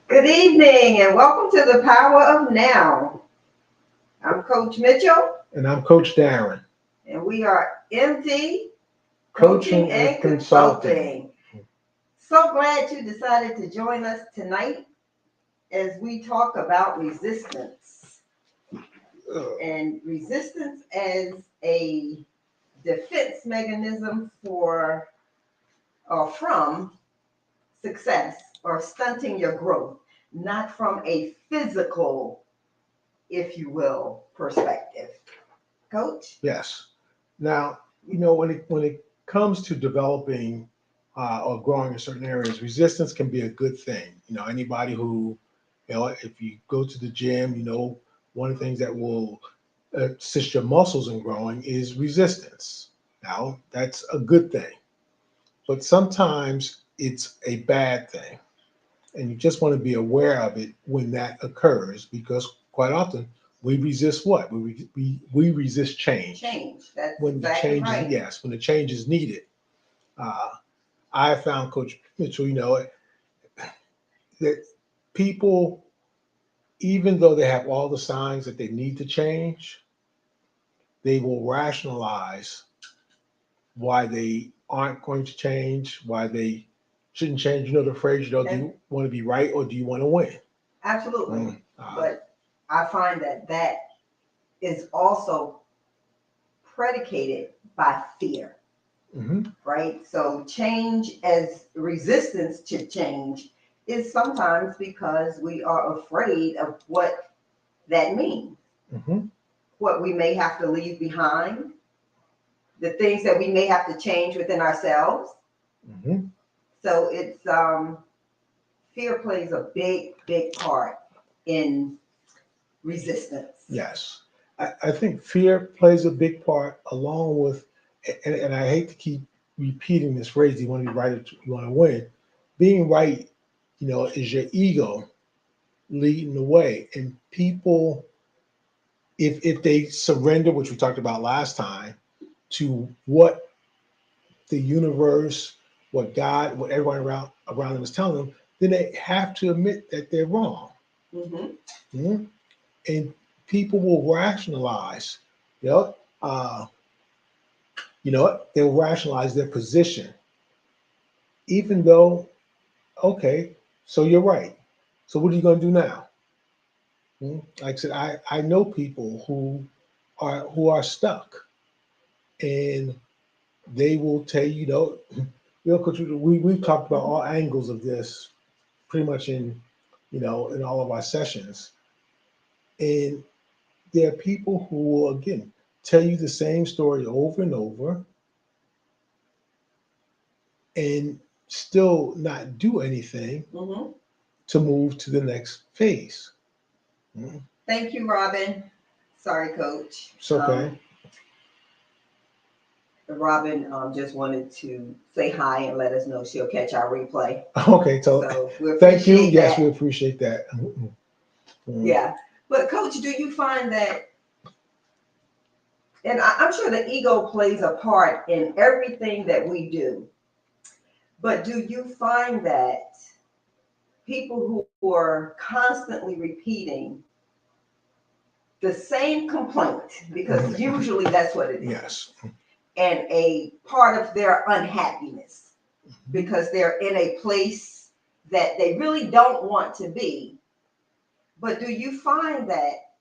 Good evening and welcome to the Power of Now. I'm Coach Mitchell And I'm Coach Darren. and we are MD Coaching Coaching and and Consulting. Consulting. So glad you decided to join us tonight as we talk about resistance. And resistance as a defense mechanism for or from success or stunting your growth, not from a physical, if you will, perspective. Coach? Yes. Now, when it comes to developing or growing in certain areas, resistance can be a good thing. Anybody who, if you go to the gym, one of the things that will assist your muscles in growing is resistance. Now, that's a good thing, but sometimes it's a bad thing. And you just want to be aware of it when that occurs, because quite often we resist what? We resist change. Change. That's When the exactly change right. is, yes, when the change is needed. Uh, I have found, Coach Mitchell, that people, even though they have all the signs that they need to change, they will rationalize why they aren't going to change, why they shouldn't change. The phrase, do And you want to be right or do you want to win? absolutely. Uh, But I find that is also predicated by fear, mhm. right? So change as resistance to change is sometimes because we are afraid of what that means, Hmm. what we may have to leave behind, the things that we may have to change within ourselves. Hmm. So it's fear plays a big part in resistance. Yes. I think fear plays a big part along with, and I hate to keep repeating this phrase, you want to be right or you want to win. Being right, is your ego leading the way. And people, if they surrender, which we talked about last time, to what the universe, what God, what everyone around them is telling them, then they have to admit that they're wrong. Hmm. Mhm. And people will rationalize, you know, uh, they'll rationalize their position, even though, okay, so you're right. So what are you going to do now? Like I said, I know people who are stuck, and they will tell you, Coach, we've talked about all angles of this pretty much in all of our sessions, and there are people who will again tell you the same story over and over and still not do anything Hmm. to move to the next phase. Mm. Thank you, Robin. Sorry, Coach. It's okay. Robin just wanted to say hi and let us know she'll catch our replay. Okay, so So we thank you. appreciate Yes, we that. appreciate that. Mm. Yeah. But, Coach, do you find that, and I'm sure the ego plays a part in everything that we do, but do you find that people who are constantly repeating the same complaint, because usually that's what it is, Yes. and a part of their unhappiness because they're in a place that they really don't want to be. But do you find that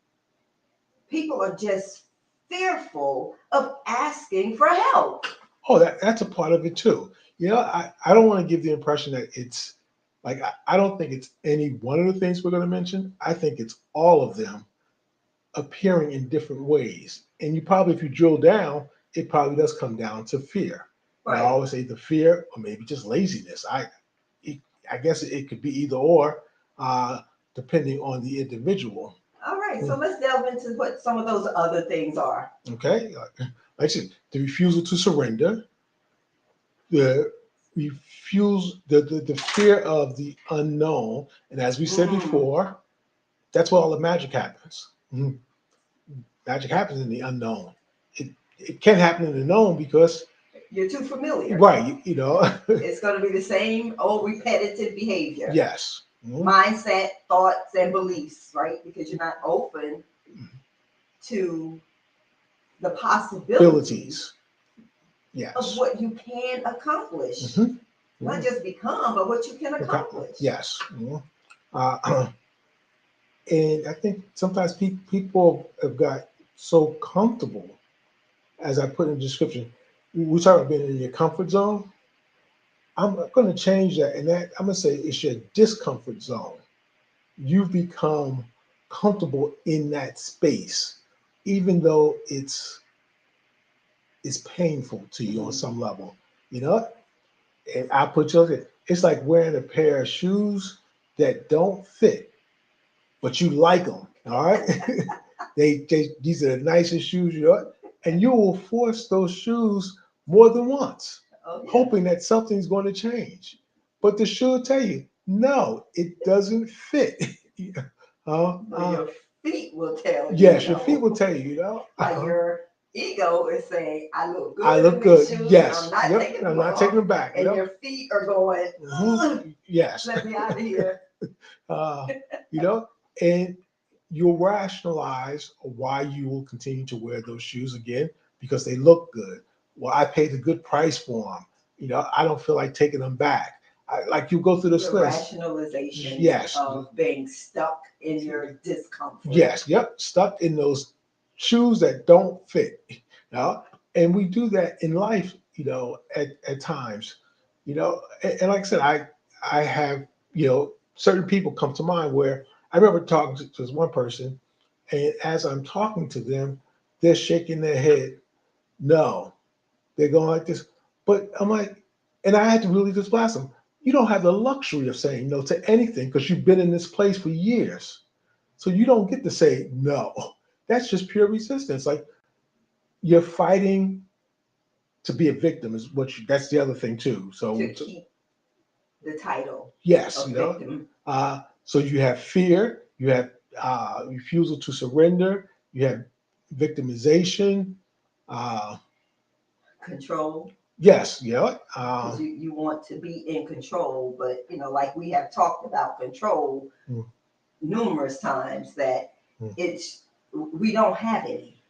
people are just fearful of asking for help? Oh, that's a part of it too. I don't want to give the impression that it's like I don't think it's any one of the things we're going to mention. I think it's all of them appearing in different ways. And you probably, if you drill down, it probably does come down to fear. And I Right. always say the fear, or maybe just laziness. It, I guess it could be either or, depending on the individual. All right, so let's delve into what some of those other things are. Okay, like I said, the refusal to surrender, the the fear of the unknown, and as we said Mm, before, that's where all the magic happens. Magic happens in the unknown. It can happen in the known because You're too familiar. Right. It's going to be the same old repetitive behavior. Yes. Mindset, thoughts, and beliefs, right? Because you're not open to the possibilities yes. of what you can accomplish. Mhm. Not just become, but what you can accomplish. Yes. And I think sometimes people have got so comfortable, as I put in the description. We talk about being in your comfort zone. I'm going to change that, and that I'm going to say it's your discomfort zone. You've become comfortable in that space, even though it's painful to you on some level. You know, and I put you. It's like wearing a pair of shoes that don't fit, but you like them. All right, they these are the nicest shoes, and you will force those shoes more than once, hoping that something's going to change. But the shoe will tell you, no, it doesn't fit. Your feet will tell you. Yes, your feet will tell you. Like your ego is saying, "I look good. I look in good. these shoes. Yes, I'm not taking them back. And your feet are going, yes, let me out of here. And you'll rationalize why you will continue to wear those shoes again because they look good. Well, I paid a good price for them. I don't feel like taking them back. Like you go through this list. Rationalization Yes. Of being stuck in your discomfort. Yes, yep, stuck in those shoes that don't fit. And we do that in life, at times. And like I said, I have, certain people come to mind where I remember talking to this one person, and as I'm talking to them, they're shaking their head. No, they're going like this. But I'm like, and I had to really just blast them. You don't have the luxury of saying no to anything because you've been in this place for years. So you don't get to say no. That's just pure resistance. Like you're fighting to be a victim is that's the other thing too. So to keep the title. Yes, victim. So you have fear, you have refusal to surrender, you have victimization, control. Yes, you want to be in control, but like we have talked about control numerous times, that we don't have any.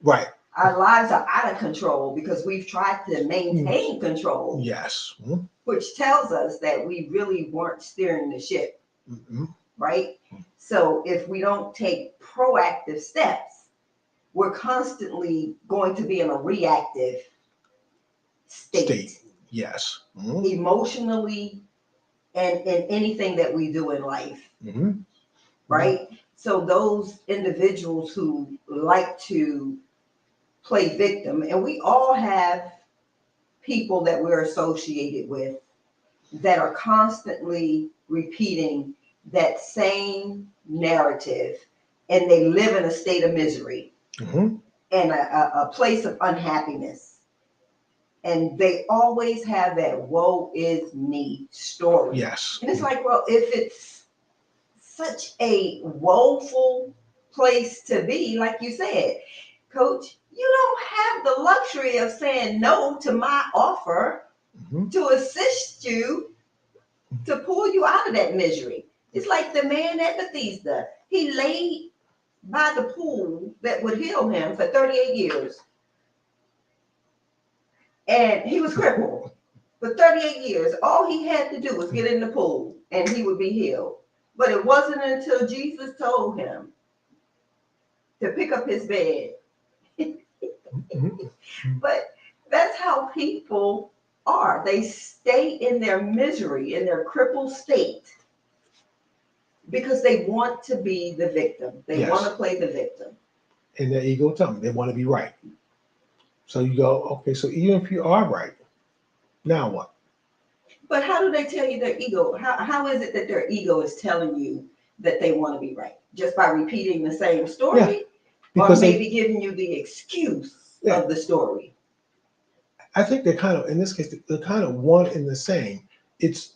Right. Our lives are out of control because we've tried to maintain control. Yes. Which tells us that we really weren't steering the ship. Right? So if we don't take proactive steps, we're constantly going to be in a reactive state. Yes. Emotionally and in anything that we do in life. Right? So those individuals who like to play victim, and we all have people that we're associated with that are constantly repeating that same narrative, and they live in a state of misery and a place of unhappiness. And they always have that woe is me story. Yes. And it's like, well, if it's such a woeful place to be, like you said, Coach, you don't have the luxury of saying no to my offer to assist you to pull you out of that misery. It's like the man at Bethesda. He laid by the pool that would heal him for 38 years. And he was crippled for 38 years. All he had to do was get in the pool and he would be healed. But it wasn't until Jesus told him to pick up his bed. But that's how people are. They stay in their misery, in their crippled state, because they want to be the victim. They want to play the victim. And their ego tell them they want to be right. So you go, okay, so even if you are right, now what? But how do they tell you their ego? How is it that their ego is telling you that they want to be right? Just by repeating the same story? Yeah, because or maybe giving you the excuse of the story? I think they're kind of, in this case, they're kind of one and the same.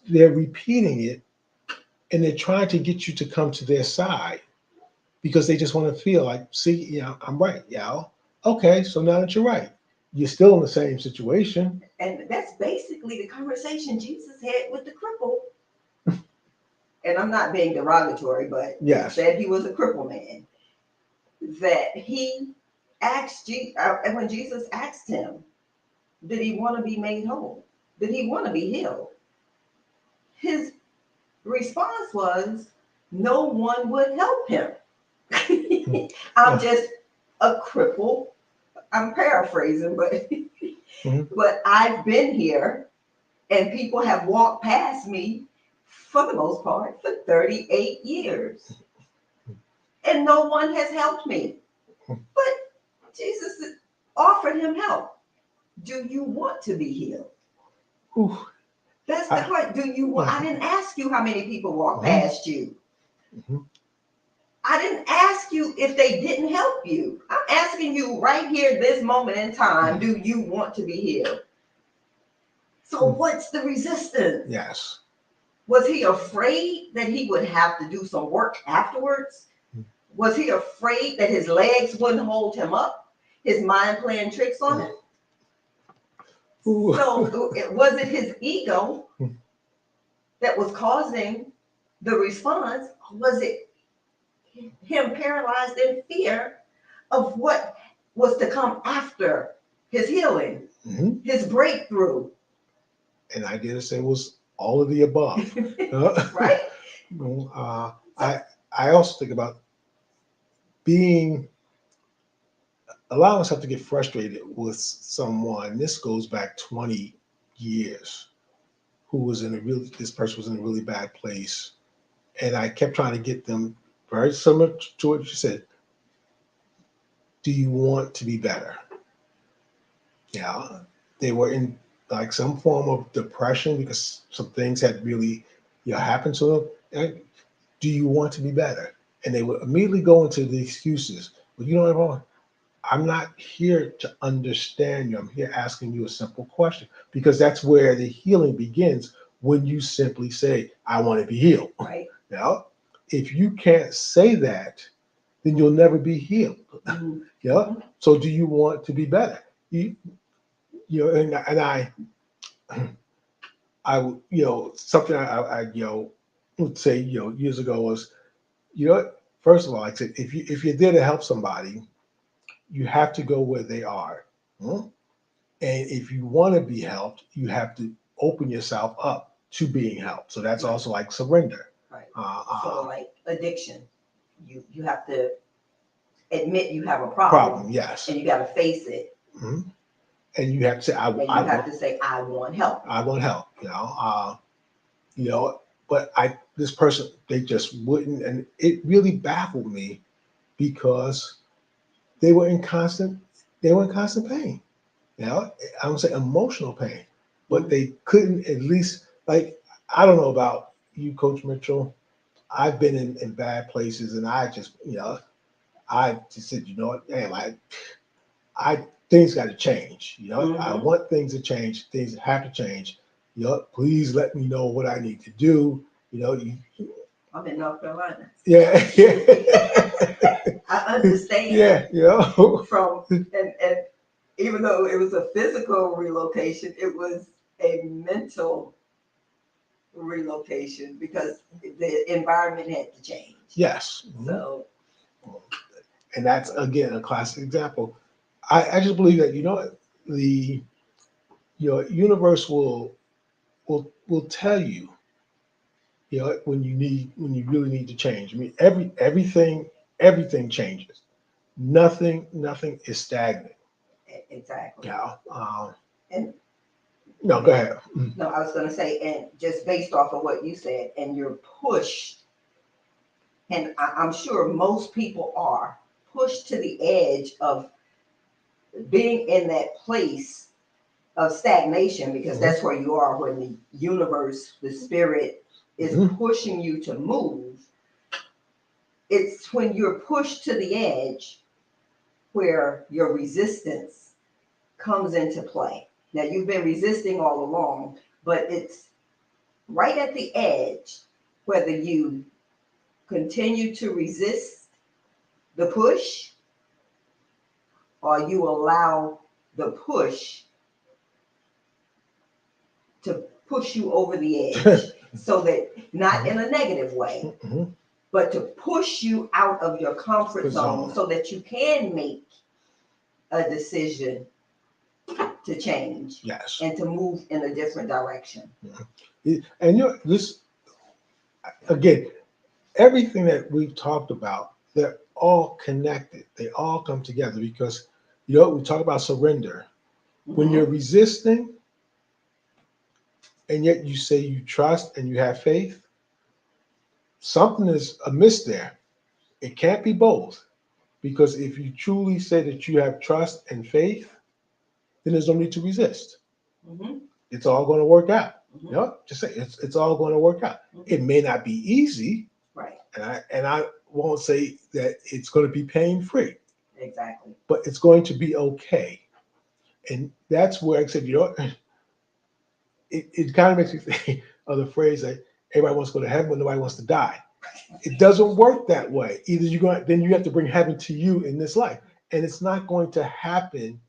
They're repeating it and they're trying to get you to come to their side because they just want to feel like, see, I'm right, okay, so now that you're right, you're still in the same situation. And that's basically the conversation Jesus had with the cripple. And I'm not being derogatory, but Yes. he said he was a cripple man. That he asked and when Jesus asked him, did he want to be made whole? Did he want to be healed? His response was, no one would help him. I'm just a cripple. I'm paraphrasing, but I've been here and people have walked past me for the most part for 38 years. And no one has helped me. But Jesus offered him help. Do you want to be healed? Ooh. That's the question. Do you want? I didn't ask you how many people walked past you. I didn't ask you if they didn't help you. I'm asking you right here, this moment in time, do you want to be healed? So what's the resistance? Yes. Was he afraid that he would have to do some work afterwards? Was he afraid that his legs wouldn't hold him up? His mind playing tricks on him? Ooh. So was it his ego that was causing the response? Was it him paralyzed in fear of what was to come after his healing, his breakthrough? And I dare say it was all of the above. Right? I also think about allowing myself to get frustrated with someone. This goes back 20 years. This person was in a really bad place. And I kept trying to get them, very similar to what you said, do you want to be better? Yeah. They were in like some form of depression because some things had really happened to them. And do you want to be better? And they would immediately go into the excuses. Well, you know what? I'm not here to understand you. I'm here asking you a simple question, because that's where the healing begins, when you simply say, I want to be healed. Right. Now, if you can't say that, then you'll never be healed. Yeah. So do you want to be better? And something I would say, years ago was, first of all, I said, if you're there to help somebody, you have to go where they are. And if you want to be helped, you have to open yourself up to being helped. So that's also like surrender. Right. So like addiction, you have to admit you have a problem. Yes. And you got to face it. And you have to say, I want help. I want help. But this person, they just wouldn't, and it really baffled me, because they were in constant pain. I would say emotional pain, but they couldn't at least, like, I don't know about you, Coach Mitchell. I've been in bad places, and I just, I just said, damn, I things got to change. I want things to change. Things have to change. Please let me know what I need to do. I'm in North Carolina. Yeah. I understand. Yeah. From and even though it was a physical relocation, it was a mental relocation, because the environment had to change. Yes. So, and that's again a classic example. I just believe that the universe will tell you when you really need to change. I mean, everything changes. Nothing is stagnant. Exactly. Yeah. And no, go ahead. No, I was going to say, and just based off of what you said, and you're pushed, and I'm sure most people are pushed to the edge of being in that place of stagnation, because that's where you are when the universe, the spirit, is pushing you to move. It's when you're pushed to the edge where your resistance comes into play. Now, you've been resisting all along, but it's right at the edge, whether you continue to resist the push or you allow the push to push you over the edge, so that not in a negative way, Mhm. but to push you out of your comfort Good zone zone. so that you can make a decision to change Yes. and to move in a different direction. And this again, everything that we've talked about, they're all connected. They all come together because we talk about surrender. When you're Mhm. resisting and yet you say you trust and you have faith, something is amiss there. It can't be both. Because if you truly say that you have trust and faith, then there's no need to resist. Mhm. It's all going to work out. Mhm. Just say it's all going to work out. It Mhm. may not be easy, Right. and I won't say that it's going to be pain free, Exactly. but it's going to be okay. And that's where I said, it kind of makes me think of the phrase that everybody wants to go to heaven, but nobody wants to die. It doesn't work that way. Either then you have to bring heaven to you in this life, and it's not going to happen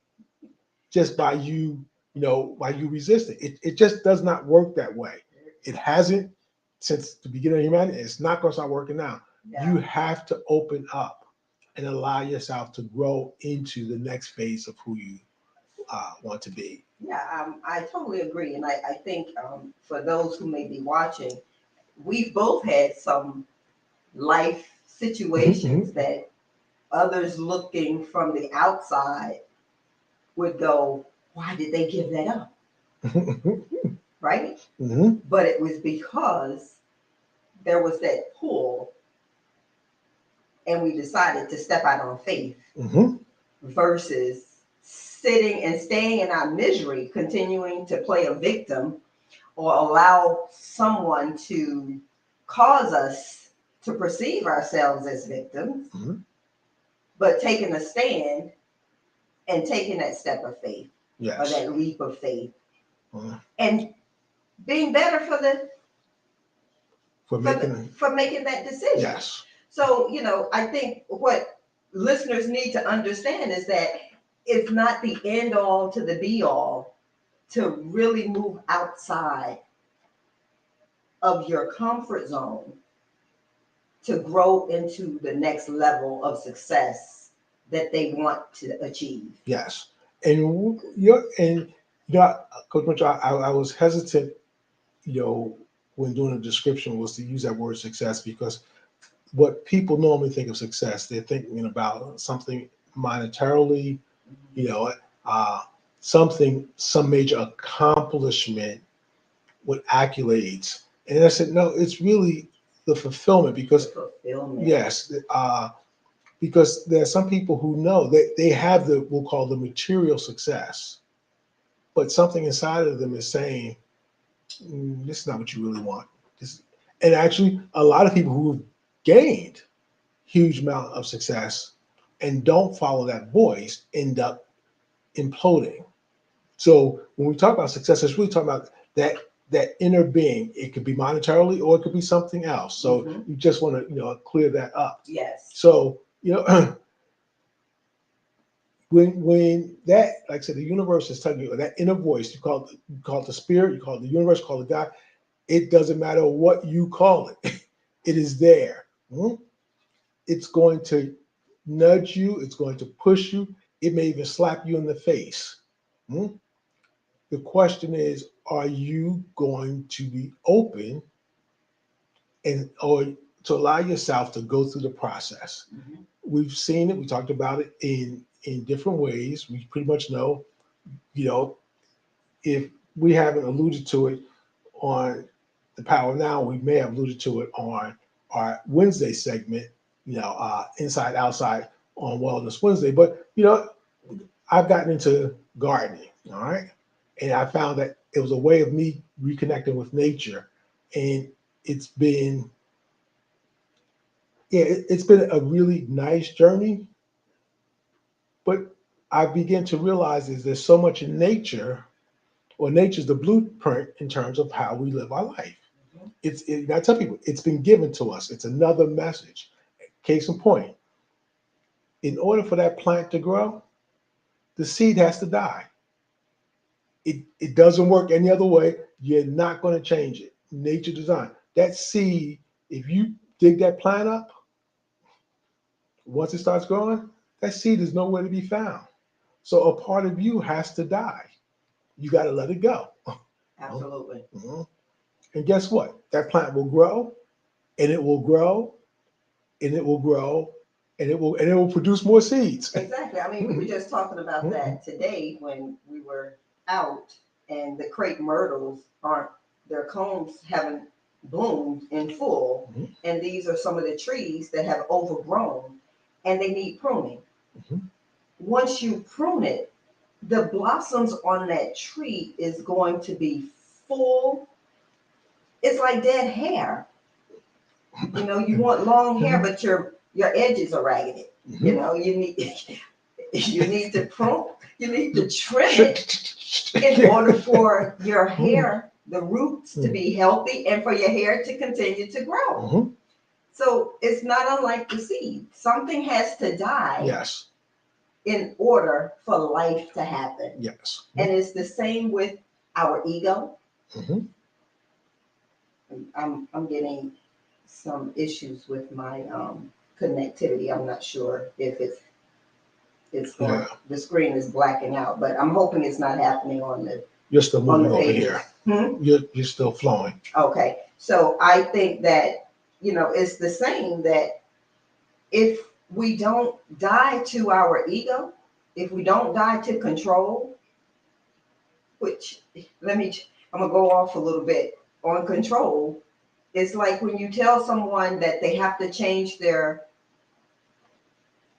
just by by you resisting. It just does not work that way. It hasn't since the beginning of humanity. It's not going to start working now. You Yeah. have to open up and allow yourself to grow into the next phase of who you want to be. Yeah, I totally agree. And I think for those who may be watching, we've both had some life situations Mhm, that others looking from the outside would go, why did they give that up? mhm, Right? mhm, But it was because there was that pull, and we decided to step out on faith mhm. versus sitting and staying in our misery, continuing to play a victim or allow someone to cause us to perceive ourselves as victims, Mhm. but taking a stand and taking that step of faith or Yes. that leap of faith Mhm. and being better for the For making for making that decision. yes. So, I think what listeners need to understand is that it's not the end all to the be all to really move outside of your comfort zone to grow into the next level of success that they want to achieve. Yes. And Coach Mitchell, I was hesitant, when doing a description was to use that word success because what people normally think of success, they're thinking about something monetarily, you know, uh, some major accomplishment with accolades. And I said, no, it's really the fulfillment The because fulfillment. yes, because there are some people who know that they have we'll call the material success, but something inside of them is saying, this is not what you really want. This, and actually, a lot of people who've gained huge amount of success and don't follow that voice end up imploding. So when we talk about success, it's really talking about that inner being. It could be monetarily or it could be something else. So Mm-hmm. you just want to clear that up. Yes. So when that, like I said, the universe is telling you that inner voice, you call it the spirit, you call it the universe, call it God. It doesn't matter what you call it. It is there. It's going to nudge you. It's going to push you. It may even slap you in the face. Hmm? The question is, are you going to be open or to allow yourself to go through the process? Mm-hmm. We've seen it. We talked about it in different ways. We pretty much know, you know, if we haven't alluded to it on the Power Now, we may have alluded to it on our Wednesday segment, Inside Outside on Wellness Wednesday. But I've gotten into gardening, all right, and I found that it was a way of me reconnecting with nature, and it's been it's been a really nice journey. But I begin to realize is there's so much in nature, or nature's the blueprint in terms of how we live our life. I tell people it's been given to us. It's another message. Case in point, in order for that plant to grow, the seed has to die. It doesn't work any other way. You're not going to change it. Nature design. That seed, if you dig that plant up, once it starts growing, that seed is nowhere to be found. So a part of you has to die. You got to let it go. Absolutely. Mhm. And guess what? That plant will grow, and it will grow, and it will grow, and it will produce more seeds. Exactly. I mean, we were just talking about that today when we were out, and the crepe myrtles aren't, their cones haven't bloomed in full. Mhm. And these are some of the trees that have overgrown and they need pruning. Mhm. Once you prune it, the blossoms on that tree is going to be full. It's like dead hair. You know, you want long hair, but your edges are raggedy. You know, you need you need to prune, you need to trim it in order for your hair, the roots to be healthy and for your hair to continue to grow. Mhm. So it's not unlike the seed. Something has to die Yes. in order for life to happen. Yes. And it's the same with our ego. Mhm. I'm getting some issues with my connectivity. I'm not sure if it's going, Yeah. the screen is blacking out, but I'm hoping it's not happening on the You're still on moving the over page. here. Hmm? You're still flowing. Okay, so I think that, you know, it's the same, that if we don't die to our ego, if we don't die to control, which I'm gonna go off a little bit on control. It's like when you tell someone that they have to change their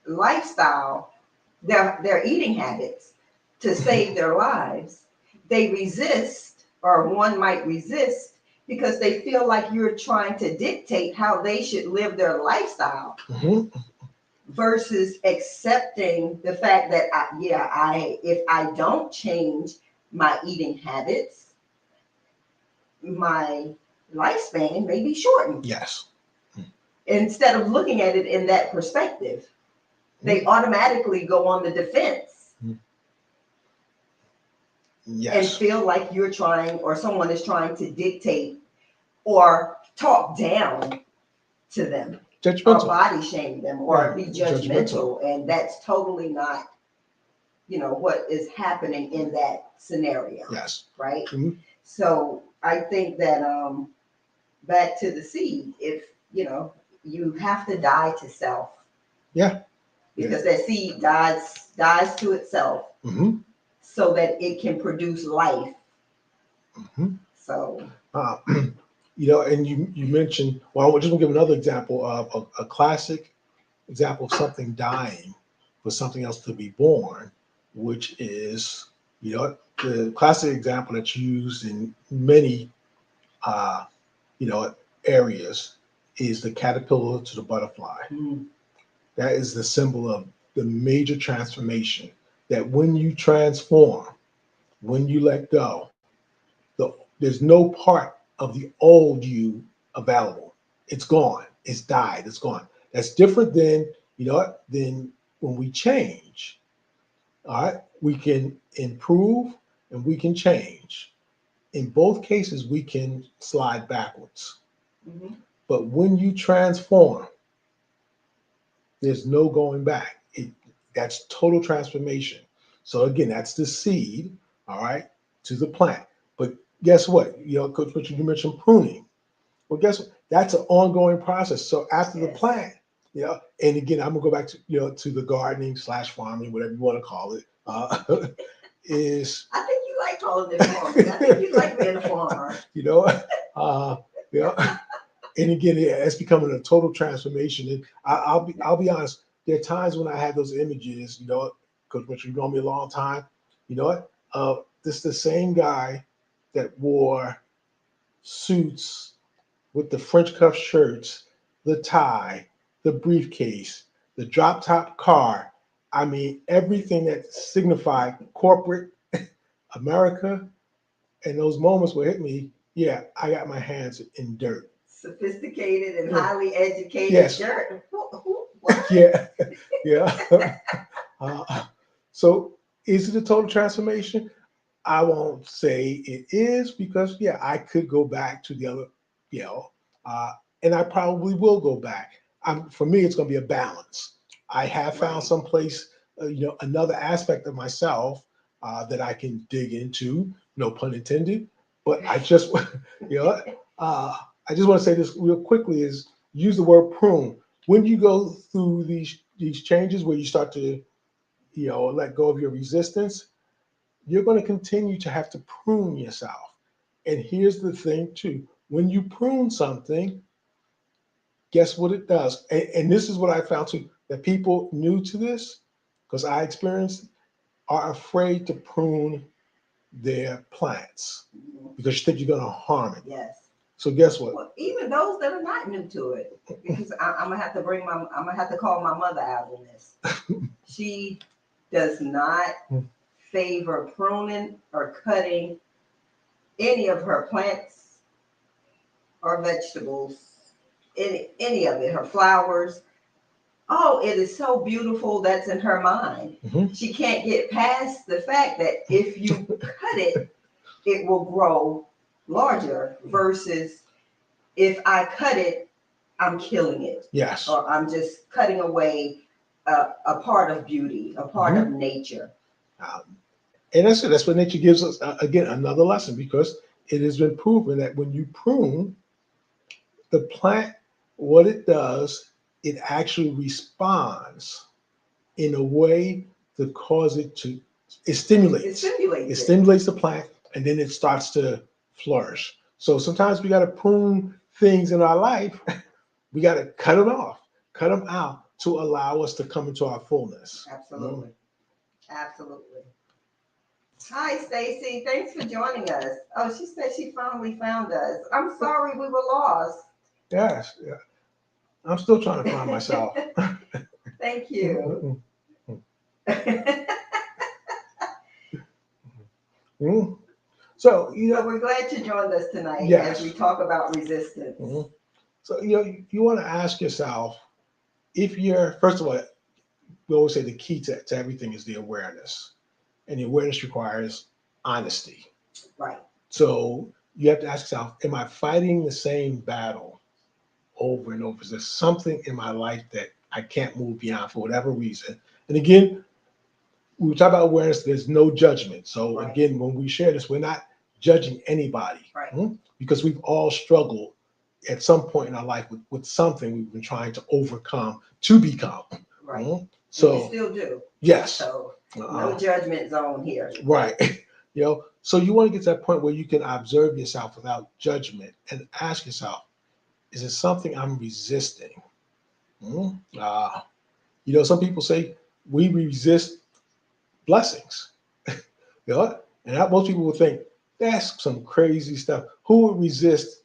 lifestyle, their eating habits to save their lives, they resist, or one might resist, because they feel like you're trying to dictate how they should live their lifestyle, Mhm. versus accepting the fact that if I don't change my eating habits, my lifespan may be shortened. Yes. Instead of looking at it in that perspective, they automatically go on the defense and Yes. feel like you're trying, or someone is trying to dictate or talk down to them, or Judgmental. body shame them, or Right. be judgmental. And that's totally not, you know, what is happening in that scenario. Yes. Right. Mhm. So I think that back to the seed, if you know, you have to die to self. Yeah. Because that seed dies to itself, Mm-hmm. so that it can produce life. Mm-hmm. So you know, and you mentioned, well, I'm just gonna give another example of a classic example of something dying for something else to be born, which is, you know, the classic example that's used in many, uh, you know, areas is the caterpillar to the butterfly. That is the symbol of the major transformation. That when you transform, when you let go, there's no part of the old you available. It's gone. It's died. It's gone. That's different than, you know what, than when we change. All right. We can improve and we can change. In both cases, we can slide backwards. mhm. But when you transform, there's no going back. That's total transformation. So again, that's the seed, all right, to the plant. But guess what? You know, Coach Richard, you mentioned pruning. Well, guess what? That's an ongoing process. So after the Yes. plant, you know, and again, I'm gonna go back to, you know, to the gardening / farming, whatever you want to call it, is I think you like calling it farming. I think you like being a farmer. you know, you know, and again, it's becoming a total transformation. And I'll be honest. There are times when I have those images, you know, because Richard, you've known me a long time. You know what? This is the same guy that wore suits with the French cuff shirts, the tie, the briefcase, the drop top car. I mean, everything that signified corporate America. And those moments will hit me. Yeah, I got my hands in dirt. Sophisticated and Yeah. highly educated. Yes. Dirt. What? Yeah, yeah. So, is it a total transformation? I won't say it is because yeah, I could go back to the other, you know, uh, and I probably will go back. For me, it's going to be a balance. I have found Right. some place, another aspect of myself that I can dig into. No pun intended. But I just, you know, I just want to say this real quickly: is use the word prune when you go through these changes where you start to, let go of your resistance. You're going to continue to have to prune yourself. And here's the thing, too: when you prune something, guess what it does? And this is what I found too, that people new to this, because I experienced, are afraid to prune their plants Mhm. because you think you're going to harm it. Yes. So guess what? Well, even those that are not new to it, because I'm gonna have to I'm gonna have to call my mother out on this. She does not favor pruning or cutting any of her plants or vegetables, any of it, her flowers. Oh, it is so beautiful. That's in her mind. Mhm. She can't get past the fact that if you cut it, it will grow larger versus if I cut it, I'm killing it. Yes. Or I'm just cutting away a part of beauty, a part of nature. Um, and that's it. That's what nature gives us, again, another lesson, because it has been proven that when you prune the plant, what it does, it actually responds in a way to cause it to, it It stimulates. It stimulates it. stimulates the plant and then it starts to flourish. So sometimes we got to prune things in our life. We got to cut them off, cut them out to allow us to come into our fullness. Absolutely. Absolutely. Hi, Stacy. Thanks for joining us. Oh, she said she finally found us. I'm sorry we were lost. Yes. Yeah. I'm still trying to find myself. Thank you. Mhm. So, But we're glad you joined us tonight as we yes. talk about resistance. Mhm. So, you want to ask yourself if you're, first of all, we always say the key to everything is the awareness. And the awareness requires honesty. Right. So you have to ask yourself, am I fighting the same battle over and over? Is there something in my life that I can't move beyond for whatever reason? And again, when we talk about awareness, there's no judgment. So Right. again, when we share this, we're not judging anybody. Right. Because we've all struggled at some point in our life with something we've been trying to overcome to become. Right. So and you still do. yes. So no judgment zone here. Right. So you want to get to that point where you can observe yourself without judgment and ask yourself, is it something I'm resisting? Hmm? Some people say we resist blessings. And most people would think that's some crazy stuff. Who would resist?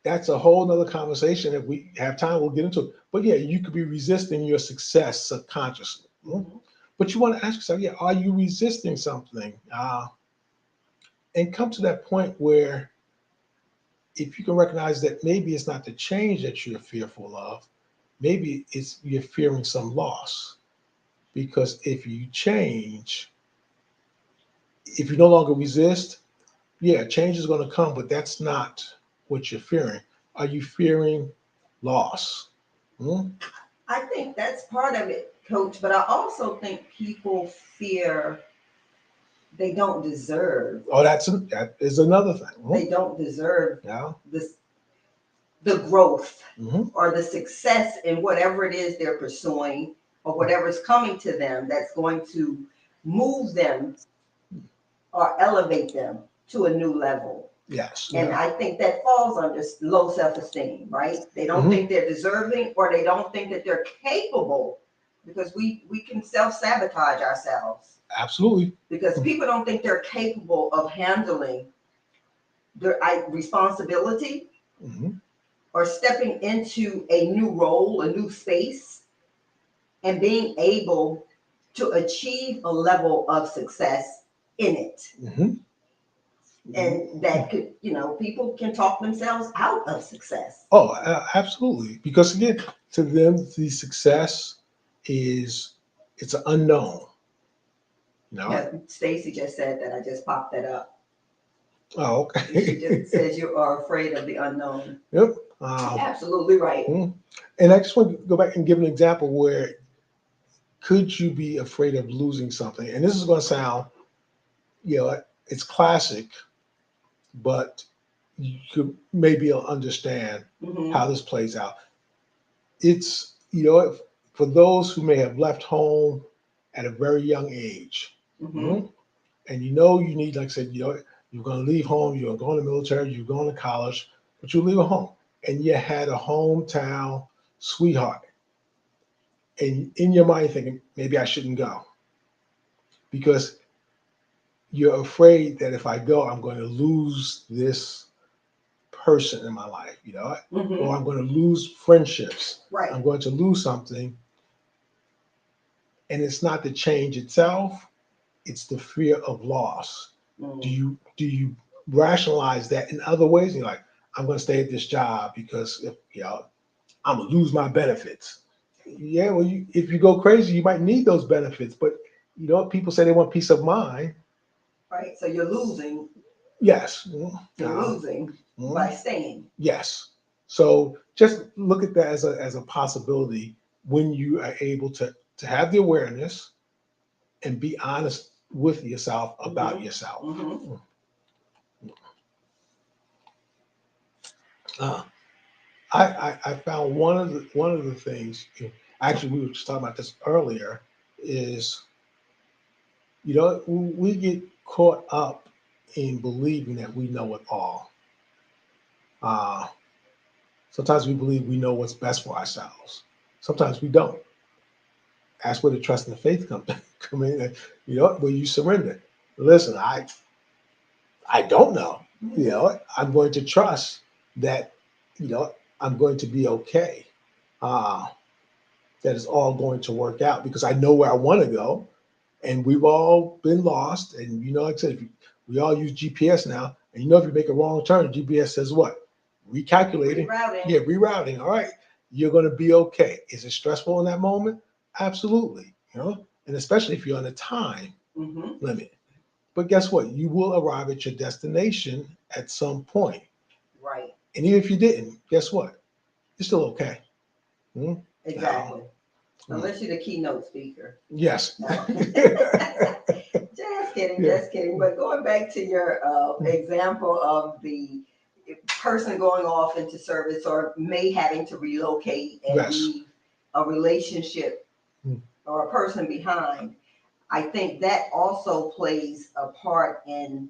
That's a whole nother conversation. If we have time, we'll get into it. But yeah, you could be resisting your success subconsciously. Mhm. But you want to ask yourself, yeah, are you resisting something? And come to that point where if you can recognize that maybe it's not the change that you're fearful of, maybe it's you're fearing some loss. Because if you change, if you no longer resist, yeah, change is going to come, but that's not what you're fearing. Are you fearing loss? Hmm? I think that's part of it, Coach. But I also think people fear they don't deserve. Oh, that is another thing. Hmm? They don't deserve Yeah. this, the growth Hmm. or the success in whatever it is they're pursuing or whatever's coming to them that's going to move them or elevate them to a new level. Yes. And Yeah. I think that falls under low self-esteem, right? They don't Hmm. think they're deserving or they don't think that they're capable because we can self-sabotage ourselves Absolutely. because people don't think they're capable of handling their responsibility Hmm. or stepping into a new role, a new space, and being able to achieve a level of success in it. Hmm. And that could, people can talk themselves out of success. Oh, absolutely. Because again, to them, the success it's an unknown. You know? Yeah, Stacy just said that. I just popped that up. Oh, She just okay. says you are afraid of the unknown. Yep. Absolutely right. And I just want to go back and give an example where could you be afraid of losing something? And this is going to sound, it's classic, but you could maybe understand Mm-hmm. how this plays out. It's, for those who may have left home at a very young age, Mm-hmm. mhm, and you need, like I said, you're going to leave home, you're going to the military, you're going to college, but you leave home, and you had a hometown sweetheart, and in your mind thinking, maybe I shouldn't go because you're afraid that if I go, I'm going to lose this person in my life, Mm-hmm. or I'm going to lose friendships. Right. I'm going to lose something. And it's not the change itself, it's the fear of loss. Do Mm. you rationalize that in other ways? And you're like, I'm going to stay at this job because if I'm gonna lose my benefits. Yeah, well, if you go crazy, you might need those benefits. But people say they want peace of mind. Right. So you're losing. Yes. You're losing by Mhm. staying. Yes. So just look at that as a possibility when you are able to have the awareness and be honest with yourself about Mm-hmm. yourself. Mm-hmm. Uh, I found one of the things. Actually, we were just talking about this earlier. Is we get caught up in believing that we know it all. Uh, Sometimes we believe we know what's best for ourselves. Sometimes we don't. That's where the trust and the faith come in. Where you surrender. Listen, I don't know. I'm going to trust that. I'm going to be okay. Uh, that it's all going to work out because I know where I want to go, and we've all been lost. And like I said, we all use GPS now, and if you make a wrong turn, GPS says what? Recalculating. Rerouting. Yeah, rerouting. All right, you're going to be okay. Is it stressful in that moment? Absolutely. And especially if you're on a time Mm-hmm. limit. But guess what? You will arrive at your destination at some point. Right. And even if you didn't, guess what? You're still okay. Hmm? Now, Exactly. Unless you're the keynote speaker. yes. No. Just kidding, Yeah. just kidding. But going back to your example of the person going off into service or may having to relocate and Yes. leave a relationship Mm. or a person behind, I think that also plays a part in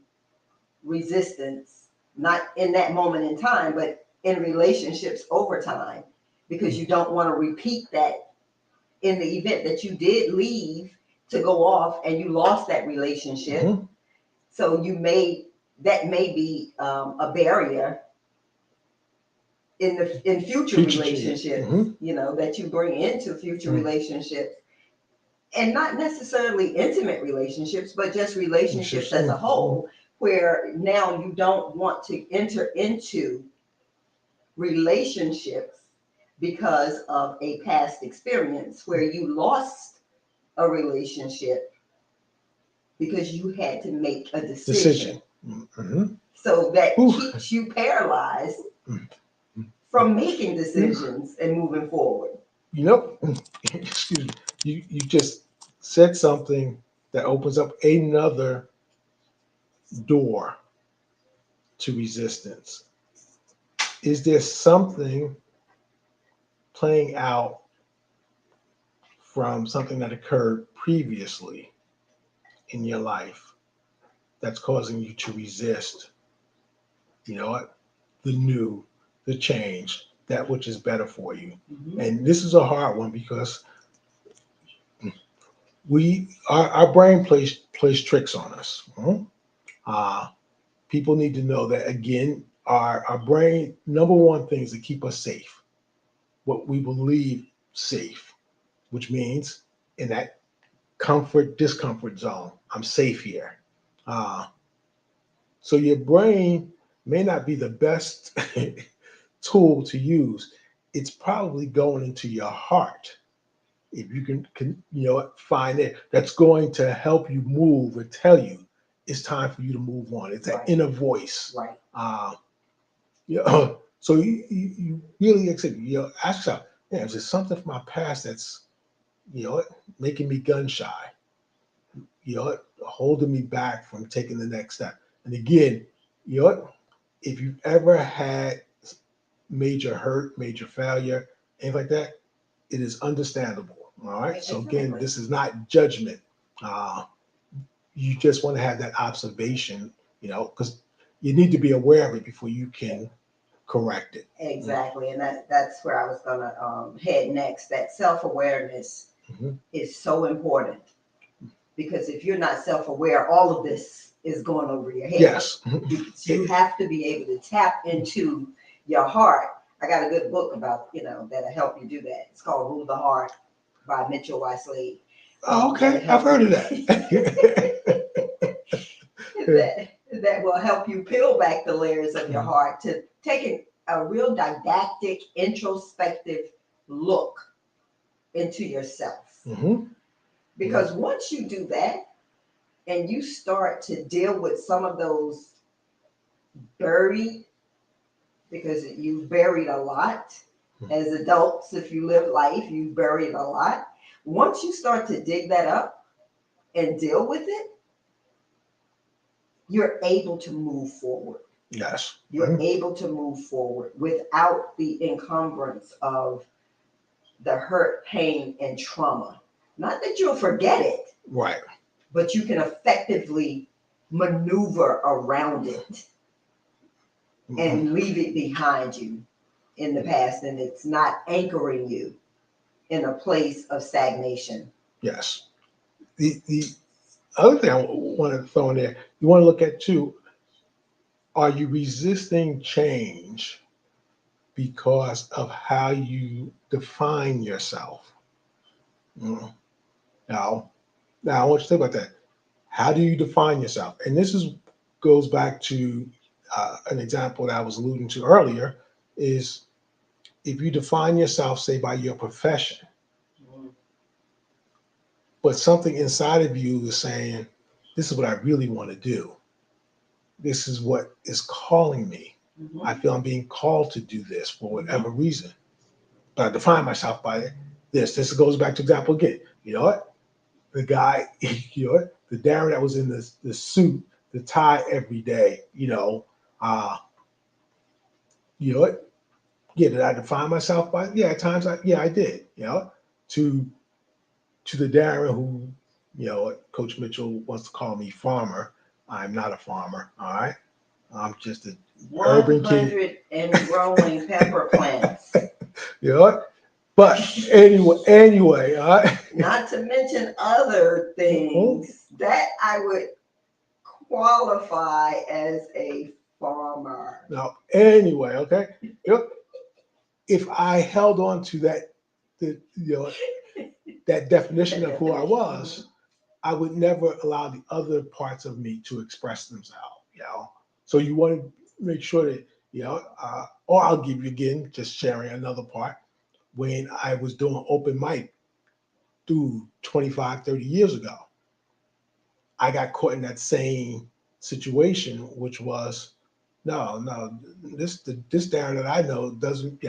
resistance, not in that moment in time, but in relationships over time, because you don't want to repeat that in the event that you did leave to go off and you lost that relationship. Mhm. So that may be a barrier in future Future change. relationships, Mhm. that you bring into future Mm. relationships, and not necessarily intimate relationships, but just relationships as a Mm. whole, where now you don't want to enter into relationships because of a past experience where you lost a relationship because you had to make a decision. Decision. Mhm. So that Ooh. keeps you paralyzed Mm. from making Mm. decisions and moving forward. Excuse me. You just said something that opens up another door to resistance. Is there something playing out from something that occurred previously in your life that's causing you to resist, what? The new, the change, that which is better for you. Mm-hmm. And this is a hard one because our brain plays tricks on us. Mhm. Uh, People need to know that again, our brain, number one thing is to keep us safe, what we believe safe, which means in that comfort, discomfort zone, I'm safe here. Uh, so your brain may not be the best tool to use. It's probably going into your heart if you can find it, that's going to help you move and tell you it's time for you to move on. It's that Right. inner voice. Right. So you really ask yourself, is there something from my past that's making me gun shy, holding me back from taking the next step? And again, if you've ever had major hurt, major failure, anything like that, it is understandable. All right. So again, Exactly. this is not judgment. You just want to have that observation, because you need to be aware of it before you can correct it. Exactly, and that's where I was gonna head next. That self-awareness Mhm. is so important, because if you're not self-aware, all of this is going over your head. Yes. Because you have to be able to tap into your heart. I got a good book about that'll help you do that. It's called Rule the Heart by Mitchell Weisley. Oh, okay. I've heard of that. that will help you peel back the layers of your Mhm. heart to take a real didactic, introspective look into yourself. Mhm. Because once you do that and you start to deal with some of those buried, because you buried a lot as adults, if you live life, you buried a lot. Once you start to dig that up and deal with it, you're able to move forward. Yes. You're able to move forward without the encumbrance of the hurt, pain, and trauma. Not that you'll forget it, Right. but you can effectively maneuver around it Mhm. and leave it behind you in the past, and it's not anchoring you in a place of stagnation. Yes. The other thing I want to throw in there, you want to look at too, are you resisting change because of how you define yourself? Mm. Now, I want you to think about that. How do you define yourself? And this goes back to an example that I was alluding to earlier. Is if you define yourself, say by your profession, but something inside of you is saying, "This is what I really want to do. This is what is calling me. I Mhm. feel I'm being called to do this for whatever reason." But I define myself by this. This goes back to example again. You know what? The guy, the Darren that was in the suit, the tie every day, you know what? Yeah, did I define myself by? Yeah, at times I did, to the Darren who, Coach Mitchell wants to call me farmer. I'm not a farmer, all right? I'm just an urban kid. 100 and growing pepper plants. You know what? But anyway, all right? Not to mention other things that I would qualify as a farmer. Now, anyway, okay. Yep. If I held on to that definition of who I was, I would never allow the other parts of me to express themselves. So you want to make sure that or I'll give you again, just sharing another part. When I was doing open mic through 25, 30 years ago, I got caught in that same situation, which was no, this Darren that I know doesn't,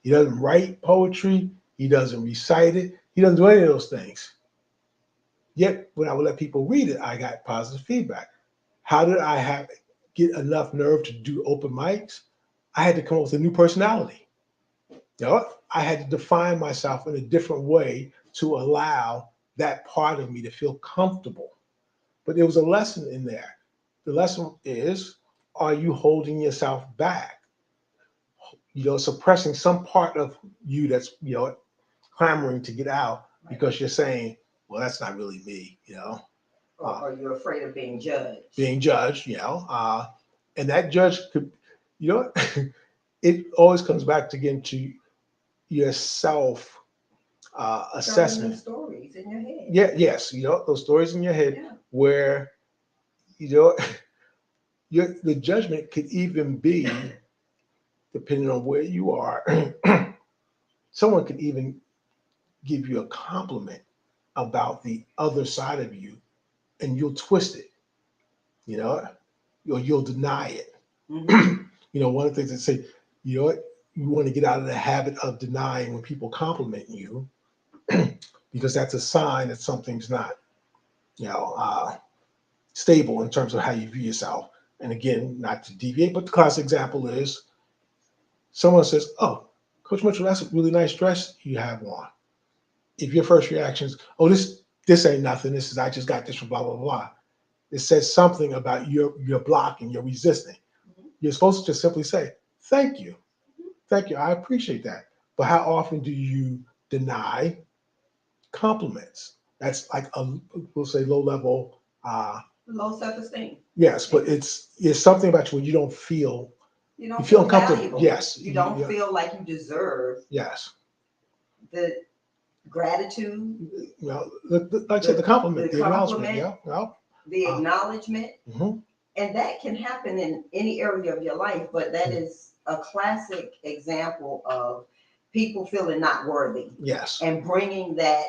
he doesn't write poetry, he doesn't recite it, he doesn't do any of those things. Yet when I would let people read it, I got positive feedback. How did I get enough nerve to do open mics? I had to come up with a new personality. I had to define myself in a different way to allow that part of me to feel comfortable. But there was a lesson in there. The lesson is, are you holding yourself back? Suppressing some part of you that's, clamoring to get out because you're saying, well, that's not really me, Or you're afraid of being judged. being judged, and that judge could, it always comes back again to your self assessment. Stories in your head. Yeah, yes, those stories in your head where, you know, the judgment could even be, depending on where you are, someone could even give you a compliment about the other side of you, and you'll twist it, you know, or you'll deny it. Mhm. You know, one of the things that say, you know what, you want to get out of the habit of denying when people compliment you, because that's a sign that something's not, you know, stable in terms of how you view yourself. And again, not to deviate, but the classic example is someone says, "Oh, Coach Mitchell, that's a really nice dress you have on." If your first reaction is, "Oh, this ain't nothing. This is I just got this from blah blah blah," it says something about your blocking, you're resisting. Mhm. You're supposed to just simply say, "Thank you, thank you, I appreciate that." But how often do you deny compliments? That's like a, we'll say, low level. Low self-esteem. Yes, but it's something about you where you don't feel, You you don't feel feel uncomfortable. valuable. Yes, You don't yeah, feel like you deserve yes. the gratitude, You know, like I said, the compliment, the the acknowledgement. compliment, Yeah, well, the acknowledgement. mhm, And that can happen in any area of your life, but that is a classic example of people feeling not worthy yes, and bringing that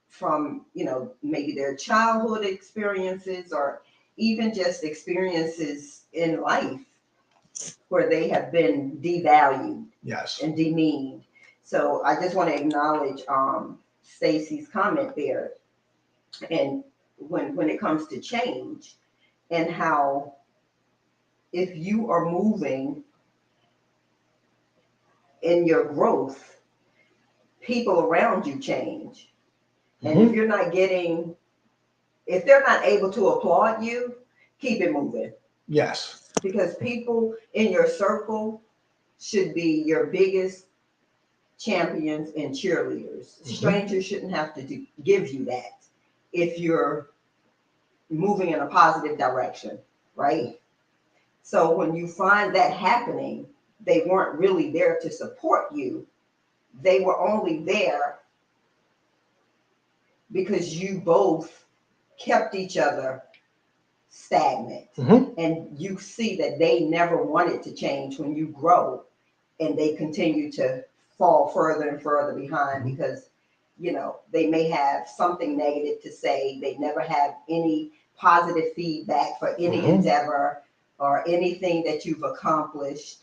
from, maybe their childhood experiences or even just experiences in life where they have been devalued yes, and demeaned. So I just want to acknowledge Stacy's comment there, and when it comes to change and how if you are moving in your growth, people around you change. And if mhm, you're not getting, if they're not able to applaud you, keep it moving, yes, because people in your circle should be your biggest champions and cheerleaders. mhm, Strangers shouldn't have to give you that if you're moving in a positive direction, right? So when you find that happening, they weren't really there to support you. They were only there because you both kept each other stagnant. mhm, And you see that they never wanted to change when you grow, and they continue to fall further and further behind mhm, because, they may have something negative to say. They never have any positive feedback for any mhm. endeavor or anything that you've accomplished.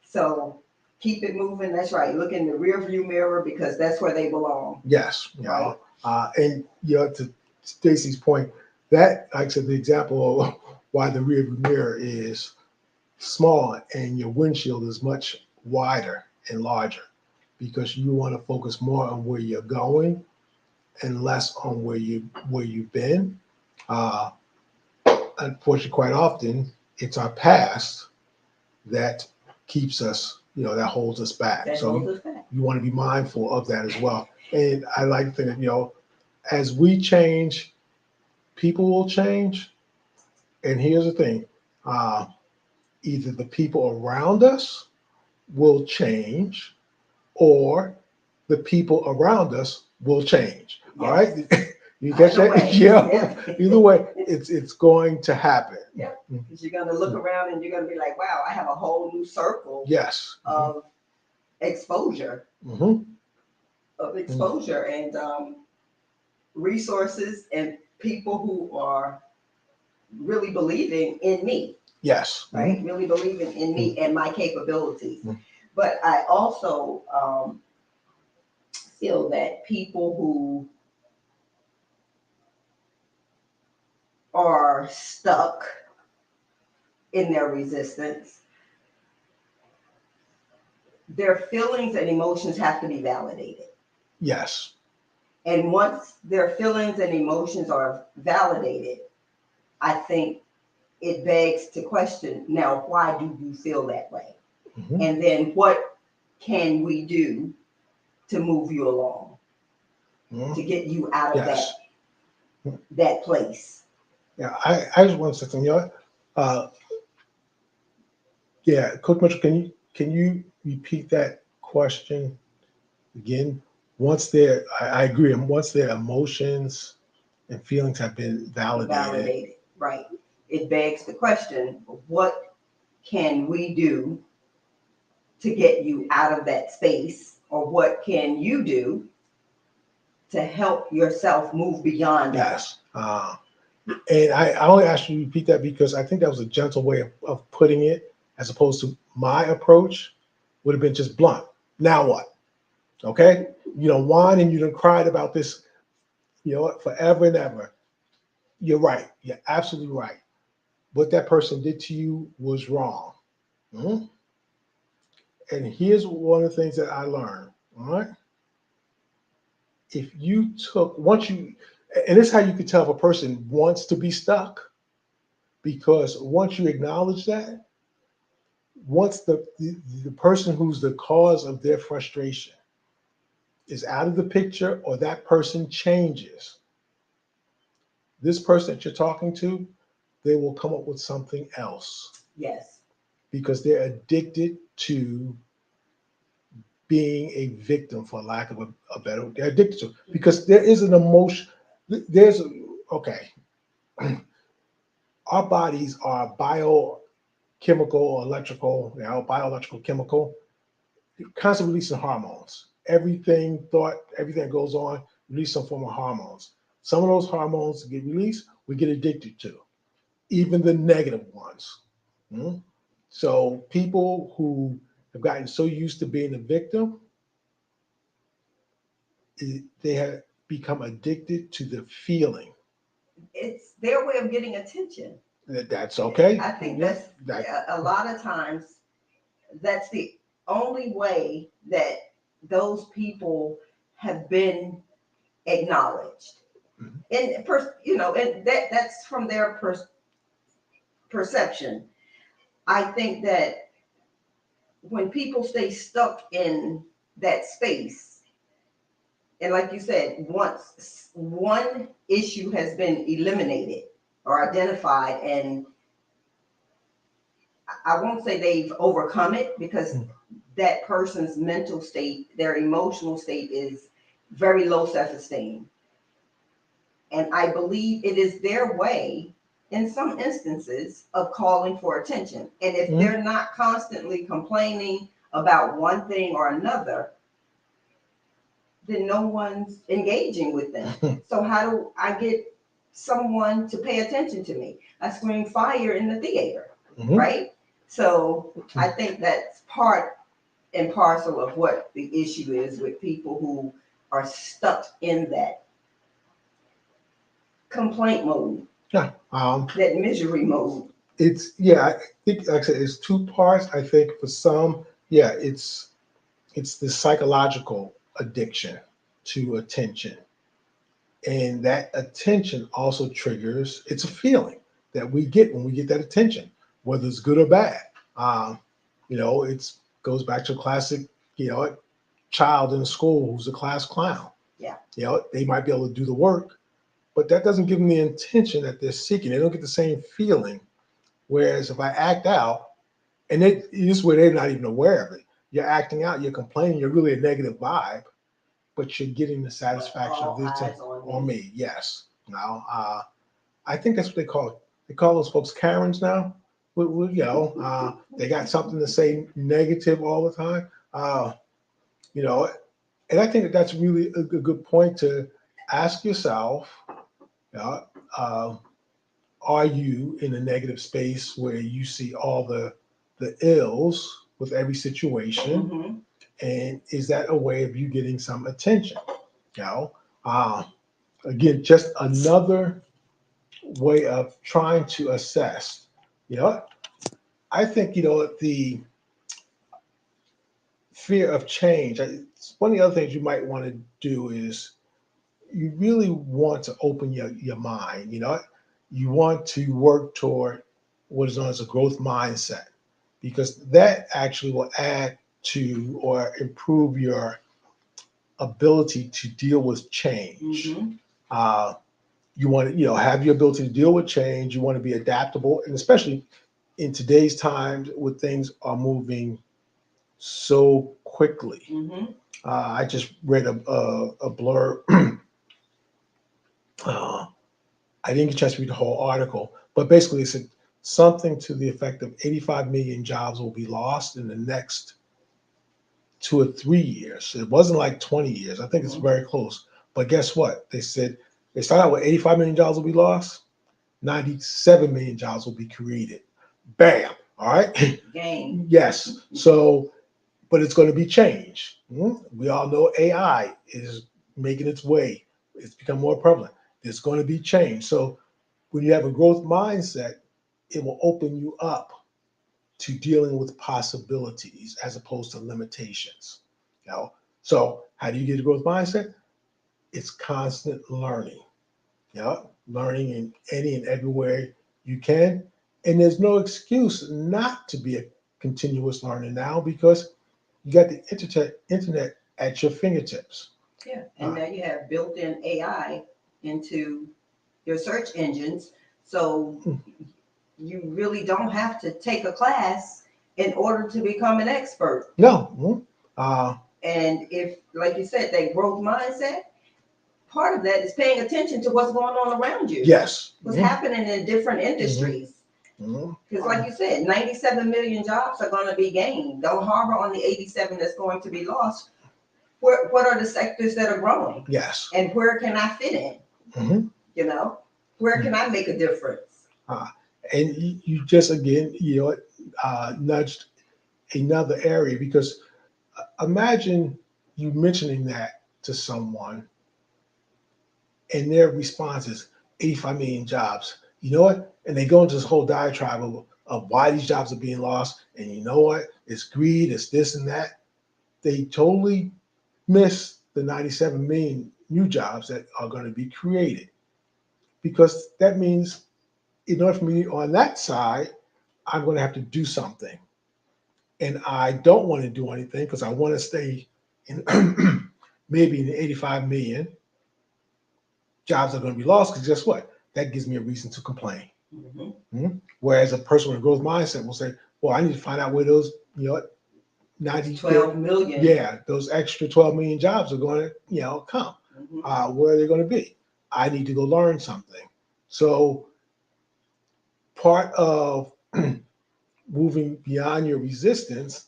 So keep it moving. That's right. Look in the rear view mirror because that's where they belong. Yes, you Right. know, and you know, to Stacy's point, that like I said, the example of why the rear view mirror is small and your windshield is much wider and larger, because you want to focus more on where you're going and less on where you've been. Uh, Unfortunately, quite often it's our past that keeps us, you know, that holds us back. That So holds us back. you want to be mindful of that as well. And I like to think that, you know, as we change, people will change. And here's the thing, uh, either the people around us will change, or the people around us will change. All Yes. right. You catch Either that? way. Yeah. Yeah. Either way, it's going to happen. Yeah. Because you're going to look around and you're going to be like, wow, I have a whole new circle Yes. of exposure, Mm-hmm. and resources and people who are really believing in me, Yes. right? Mm-hmm. Really believing in me and my capabilities. Mm-hmm. But I also feel that people who are stuck in their resistance, their feelings and emotions have to be validated. Yes. And once their feelings and emotions are validated, I think it begs to question, now, why do you feel that way? Mm-hmm. And then what can we do to move you along, Mm-hmm. to get you out of Yes. that place? Yeah. I just want to say something. You know, uh, yeah, Coach Mitchell, can you repeat that question again? Once I agree. And once their emotions and feelings have been validated. Validated, right? It begs the question, what can we do to get you out of that space? Or what can you do to help yourself move beyond that. Yes. And I only asked you to repeat that because I think that was a gentle way of putting it, as opposed to my approach would have been just blunt. Now what? Okay? You know, whine and you done cried about this, you know, forever and ever. You're right. You're absolutely right. What that person did to you was wrong. Mhm. And here's one of the things that I learned. All right. If you took, once you, and this is how you can tell if a person wants to be stuck, because once you acknowledge that, once the person who's the cause of their frustration is out of the picture or that person changes, this person that you're talking to, they will come up with something else Yes. because they're addicted to being a victim, for lack of a better, they're addicted to it. Because there is an emotion. There's okay. Our bodies are biochemical, electrical, you know, bioelectrical, chemical, constantly releasing hormones. Everything that goes on, release some form of hormones. Some of those hormones get released, we get addicted to, even the negative ones. Mm. So people who have gotten so used to being a victim, they have become addicted to the feeling. It's their way of getting attention. That's okay. I think Yeah, that's that, a lot of times that's the only way that those people have been acknowledged. mhm. And and that's from their perception. I think that when people stay stuck in that space, and like you said, once one issue has been eliminated or identified, and I won't say they've overcome it, because that person's mental state, their emotional state is very low self-esteem. And I believe it is their way, in some instances, of calling for attention. And if Mhm. they're not constantly complaining about one thing or another, then no one's engaging with them. So how do I get someone to pay attention to me? I scream fire in the theater, Mhm. right? So I think that's part and parcel of what the issue is with people who are stuck in that complaint mode, Yeah. that misery mode. It's yeah. I think, like I said, it's two parts. I think for some, yeah, it's the psychological addiction to attention, and that attention also triggers. It's a feeling that we get when we get that attention, whether it's good or bad. Um, you know, it's goes back to a classic. You know, child in school who's a class clown. Yeah. You know, they might be able to do the work, but that doesn't give them the attention that they're seeking. They don't get the same feeling. Whereas if I act out, and this is where they're not even aware of it, you're acting out, you're complaining, you're really a negative vibe, but you're getting the satisfaction of All this eyes on me. Yes. Now, I think that's what they call it. They call those folks Karens now. You know, they got something to say negative all the time. You know, and I think that that's really a good point to ask yourself. Uh, uh, are you in a negative space where you see all the ills with every situation, Mm-hmm. and is that a way of you getting some attention? You know, uh, again, just another way of trying to assess. You know, I think the fear of change. One of the other things you might want to do is you really want to open your mind. You know, you want to work toward what is known as a growth mindset, because that actually will add to or improve your ability to deal with change. Mm-hmm. Uh, you want to, have your ability to deal with change. You want to be adaptable, and especially in today's times, where things are moving so quickly. Mm-hmm. I just read a blurb. uh, I didn't get a chance to read the whole article, but basically it said something to the effect of 85 million jobs will be lost in the next 2 or 3 years. It wasn't like 20 years. I think it's Mm-hmm. very close. But guess what? They said they started out with $85 million will be lost, $97 million will be created. Bam. All right. Game. Yes. So, but it's going to be changed. We all know AI is making its way. It's become more prevalent. There's going to be change. So when you have a growth mindset, it will open you up to dealing with possibilities as opposed to limitations. You know? So how do you get a growth mindset? It's constant learning. Learning in any and every way you can. And there's no excuse not to be a continuous learner now because you got the internet at your fingertips. Yeah, and now you have built-in AI into your search engines, so you really don't have to take a class in order to become an expert. No. And if, like you said, that growth mindset, part of that is paying attention to what's going on around you. Yes. What's happening in different industries. Because like you said, 97 million jobs are going to be gained. Don't harbor on the 87 that's going to be lost. What are the sectors that are growing? Yes. And where can I fit in? Where can I make a difference? And you just, again, nudged another area because imagine you mentioning that to someone and their response is 85 million jobs. You know what? And they go into this whole diatribe of why these jobs are being lost. And you know what? It's greed, it's this and that. They totally miss the 97 million new jobs that are going to be created. Because that means in order for me on that side, I'm going to have to do something. And I don't want to do anything because I want to stay in maybe in the 85 million jobs are going to be lost because guess what? That gives me a reason to complain. Whereas a person with a growth mindset will say, well, I need to find out where those, 12 million. Yeah, those extra 12 million jobs are going to, come. Where are they going to be? I need to go learn something. So part of moving beyond your resistance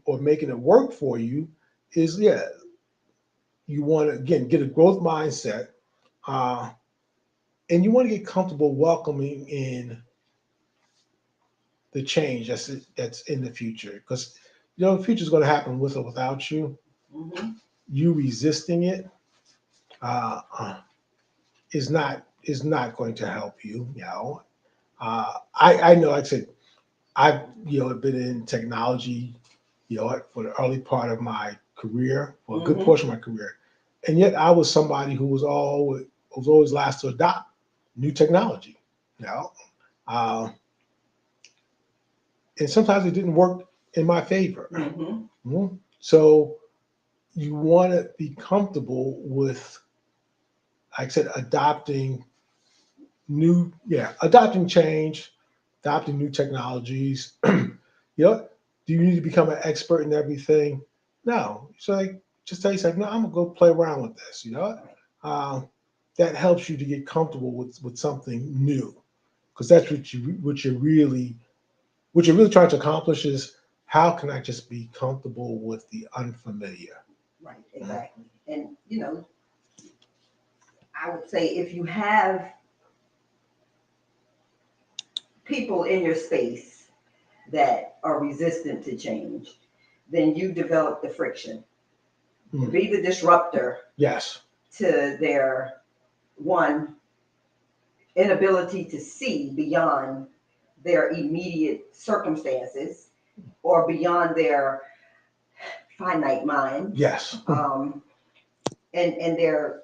or making it work for you is, you want to, again, get a growth mindset. And you want to get comfortable welcoming in the change that's in the future, because the future is going to happen with or without you. You resisting it is not going to help you. I know. Like I said, I've been in technology, for the early part of my career, for a good portion of my career, and yet I was somebody who was always last to adopt new technology. And sometimes it didn't work in my favor. So you want to be comfortable with, like I said, adopting change, adopting new technologies. Do you need to become an expert in everything? No. So just tell yourself, no, I'm gonna go play around with this. That helps you to get comfortable with something new, because that's what you're really trying to accomplish is, how can I just be comfortable with the unfamiliar? Right, exactly. And I would say if you have people in your space that are resistant to change, then you develop the friction. Be the disruptor. Yes. To their inability to see beyond their immediate circumstances or beyond their finite mind. Yes. And their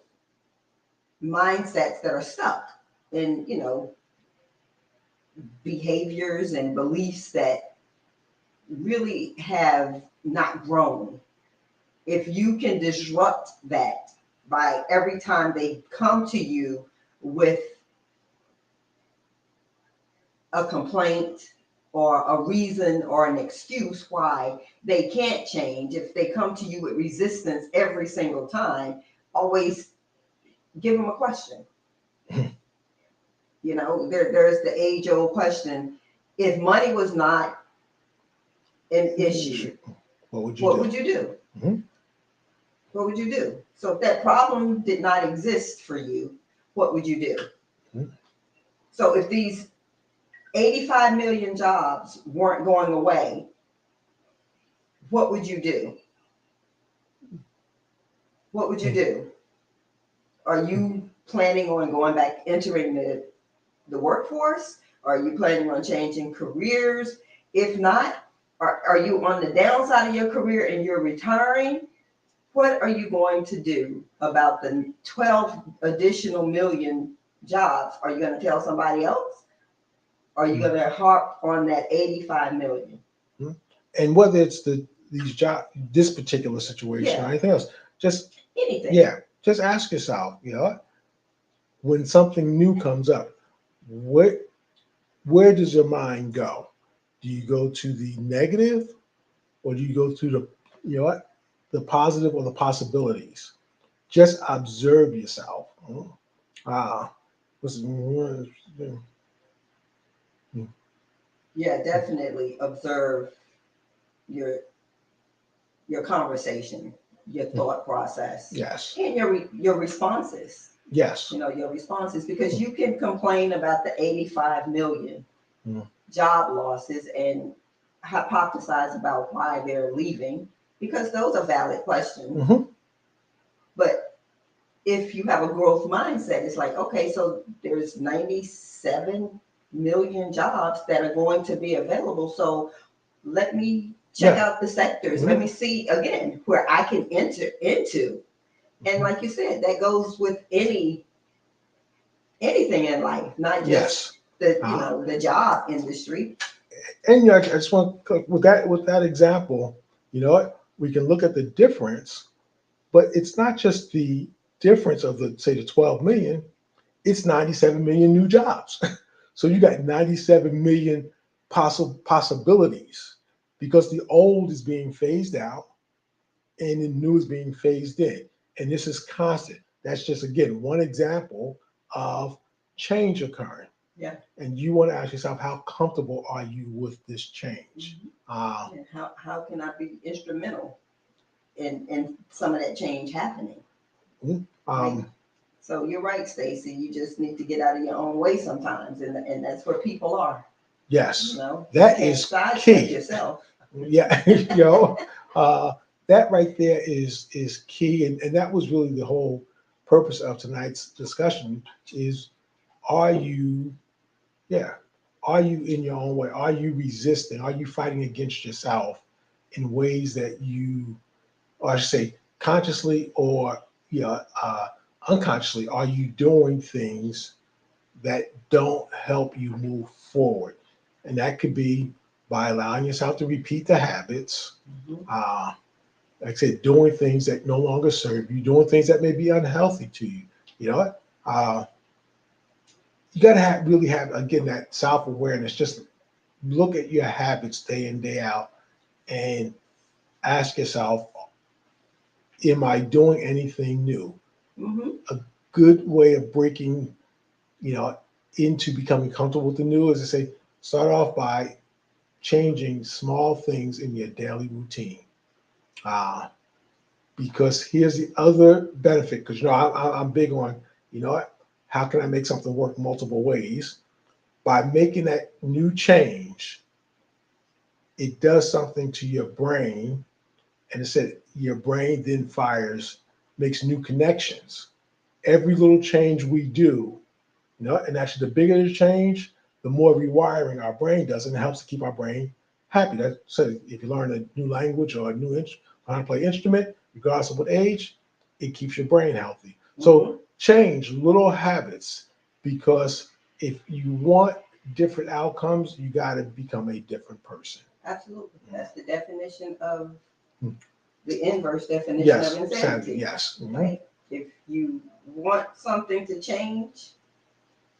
mindsets that are stuck in, behaviors and beliefs that really have not grown. If you can disrupt that by every time they come to you with a complaint or a reason or an excuse why they can't change, if they come to you with resistance every single time, always give them a question. There's the age-old question: if money was not an issue, what would you do? What would you do? So if that problem did not exist for you, what would you do? Mhm. So if these 85 million jobs weren't going away, what would you do? What would you do? Are you planning on going back, entering the workforce? Are you planning on changing careers? If not, are you on the downside of your career and you're retiring? What are you going to do about the 12 additional million jobs? Are you going to tell somebody else? Are you going to harp on that 85 million? And whether it's these job, this particular situation or Yeah. anything else, just Anything. just ask yourself, when something new comes up, where does your mind go? Do you go to the negative, or do you go to the positive or the possibilities? Just observe yourself. Uh, listen, Yeah, definitely observe your your conversation, your thought process, yes, and your responses. yes, Your responses, because you can complain about the 85 million Mm. job losses and hypothesize about why they're leaving, because those are valid questions. Mhm. But if you have a growth mindset, it's like, okay, so there's 97 million jobs that are going to be available. So let me check Yeah. out the sectors. Let me see again where I can enter into. And like you said, that goes with anything in life, not Yes. just the job industry. And I just want with that example, we can look at the difference, but it's not just the difference of the 12 million, it's 97 million new jobs. So you got 97 million possibilities because the old is being phased out and the new is being phased in. And this is constant. That's just, again, one example of change occurring. Yeah. And you want to ask yourself, how comfortable are you with this change? And how can I be instrumental in some of that change happening? Um, So you're right, Stacy. You just need to get out of your own way sometimes, and that's where people are. yes, You that can't is sidestep key. yourself. Yeah, that right there is key, and that was really the whole purpose of tonight's discussion. Is are you, yeah, are you in your own way? Are you resisting? Are you fighting against yourself in ways that you, or I should say, consciously or unconsciously? Are you doing things that don't help you move forward? And that could be by allowing yourself to repeat the habits. Mhm. Like I said, doing things that no longer serve you, doing things that may be unhealthy to you. You know what? You got to really have, again, that self awareness. Just look at your habits day in, day out, and ask yourself, am I doing anything new? Mhm. A good way of breaking, into becoming comfortable with the new is to say, start off by changing small things in your daily routine. Uh, because here's the other benefit, because I'm big on, what, how can I make something work multiple ways? By making that new change, it does something to your brain, and it said your brain then makes new connections. Every little change we do, and actually the bigger the change, the more rewiring our brain does, and it helps to keep our brain happy. So if you learn a new language or learn how to play instrument, regardless of what age, it keeps your brain healthy. So change little habits, because if you want different outcomes, you got to become a different person. Absolutely. That's the definition of Mhm. the inverse definition Yes, of insanity. yes. Mhm. Right? If you want something to change,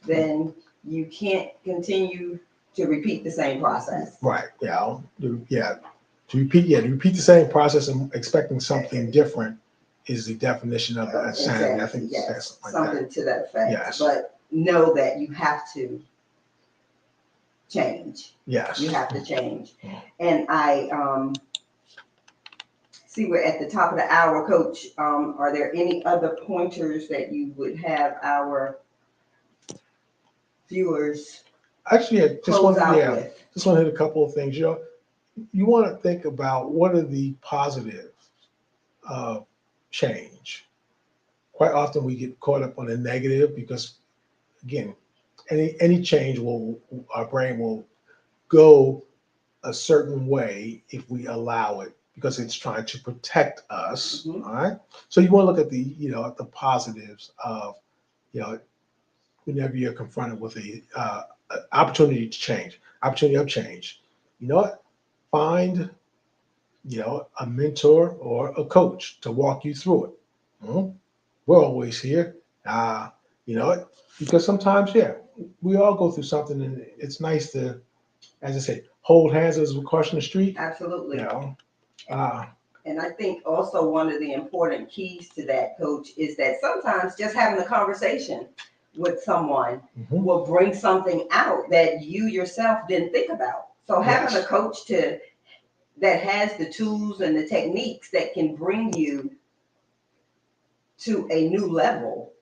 then you can't continue to repeat the same process. Right. Yeah. To repeat the same process and expecting something different is the definition of insanity. I think yes. that's like Something that. to that effect. Yes. But know that you have to change. Yes. You have to change. And I See, we're at the top of the hour, Coach. Are there any other pointers that you would have our viewers Actually, I just close want out yeah, with? just want to hit a couple of things. You want to think about what are the positives of change. Quite often we get caught up on the negative because, again, any change will our brain will go a certain way if we allow it because it's trying to protect us. Mhm. All right. So you want to look at at the positives of, whenever you're confronted with a opportunity to change, opportunity of change. You know what? Find, a mentor or a coach to walk you through it. Mhm. We're always here. You know what? Because sometimes, yeah, we all go through something, and it's nice to, as I say, hold hands as we crossing the street. Absolutely. You know, uh, And I think also one of the important keys to that, Coach, is that sometimes just having a conversation with someone mhm. will bring something out that you yourself didn't think about. So having Yes. a coach that has the tools and the techniques that can bring you to a new level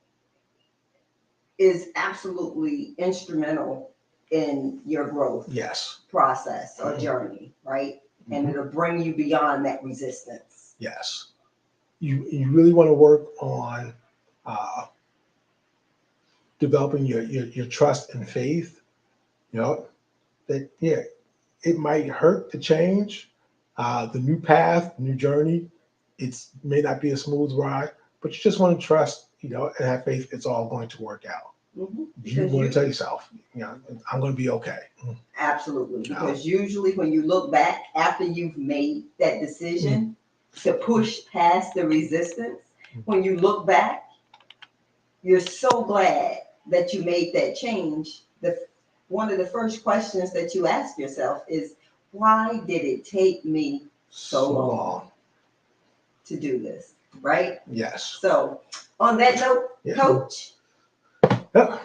is absolutely instrumental in your growth Yes. process or Mhm. journey, right? And Mhm. it'll bring you beyond that resistance. Yes. You really want to work on uh, developing your trust and faith. You know that yeah, it might hurt to change the new path, new journey. It's may not be a smooth ride, but you just want to trust, and have faith. It's all going to work out. Mhm. You Because want to tell yourself, I'm going to be okay. absolutely, You because usually when you look back after you've made that decision to push past the resistance, when you look back, you're so glad that you made that change. One of the first questions that you ask yourself is, why did it take me so long to do this, right? Yes. So on that note, Yeah. Coach, Yeah.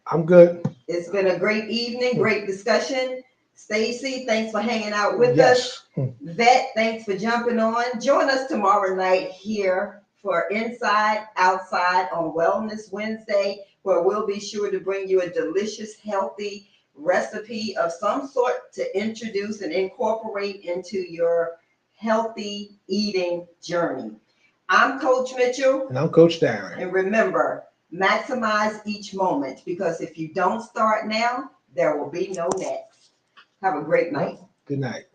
I'm good. it's been a great evening, great discussion. Stacy, thanks for hanging out with us. Yes. Vet, thanks for jumping on. Join us tomorrow night here for Inside Outside on Wellness Wednesday, where we'll be sure to bring you a delicious, healthy recipe of some sort to introduce and incorporate into your healthy eating journey. I'm Coach Mitchell. And I'm Coach Darren. And remember, maximize each moment, because if you don't start now, there will be no next. Have a great night. Good night.